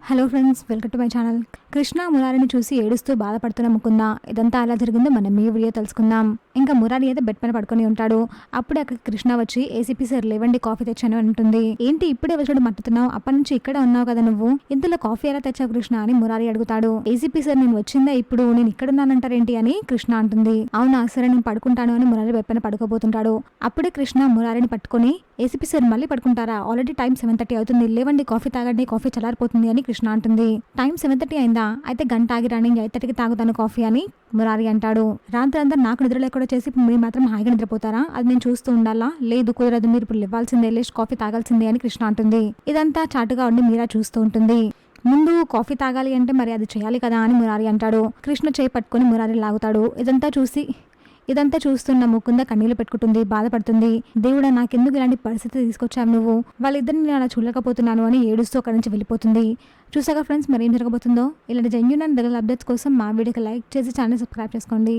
Hello friends, welcome to my channel. Krishna మురారిని చూసి ఏడుస్తూ బాధపడుతున్న ముకుంద. ఇదంతా ఎలా జరిగిందో మనం ఈ వీడియో తెలుసుకుందాం. ఇంకా మురారి అయితే బెడ్ పైన పడుకొని ఉంటాడు. అప్పుడే అక్కడ కృష్ణ వచ్చి ఏసీపీ సార్ లేవండి, కాఫీ తెచ్చాను అంటుంది. ఏంటి ఇప్పుడే వచ్చాడు మట్టుతున్నావు? అప్పటి నుంచి ఇక్కడే ఉన్నావు కదా నువ్వు, ఇంతలో కాఫీ ఎలా తెచ్చావు కృష్ణ అని మురారి అడుగుతాడు. ఏసీపీ సార్ నేను వచ్చిందా ఇప్పుడు, నేను ఇక్కడున్నానంటారేంటి అని కృష్ణ అంటుంది. అవునా సరే నేను పడుకుంటాను అని మురారి బెడ్ పైన పడుకోబోతుంటాడు. అప్పుడే కృష్ణ మురారిని పట్టుకొని ఏసీపీ సార్ మళ్ళీ పడుకుంటారా? ఆల్రెడీ టైం 7:30 అవుతుంది, లేవండి కాఫీ తాగండి, కాఫీ చల్లారిపోతుంది అని కృష్ణ అంటుంది. టైం 7:30 అయిందా? అయితే గంట ఆగి రాని, 8:30కి తాగుతాను కాఫీ అని మురారి అంటాడు. రాత్రి అంతా నాకు నిద్ర లేకుండా చేసి మీరు మాత్రం హాయిగా నిద్రపోతారా? అది నేను చూస్తూ ఉండాలా? లేదు కుదరదు, మీరు ఇప్పుడు లేవాల్సిందే, లేచి కాఫీ తాగాల్సిందే అని కృష్ణ అంటుంది. ఇదంతా చాటుగా ఉండి మీరా చూస్తూ ఉంటుంది. ముందు కాఫీ తాగాలి అంటే మరి అది చేయాలి కదా అని మురారి అంటాడు. కృష్ణ చేయి పట్టుకొని మురారి లాగుతాడు. ఇదంతా చూస్తున్న ముకుంద కన్నీళ్లు పెట్టుకుంటుంది, బాధపడుతుంది. దేవుడా నాకెందుకు ఇలాంటి పరిస్థితి తీసుకొచ్చావు నువ్వు, వాళ్ళిద్దరిని నేను అలా చూడలేకపోతున్నాను అని ఏడుస్తూ అక్కడి నుంచి వెళ్ళిపోతుంది. చూసాగా ఫ్రెండ్స్, మరి ఏం జరగబోతుందో. ఇలాంటి జెన్యూన్ అండ్ రియల్ అప్డేట్స్ కోసం మా వీడియోకి లైక్ చేసి ఛానల్ సబ్స్క్రైబ్ చేసుకోండి.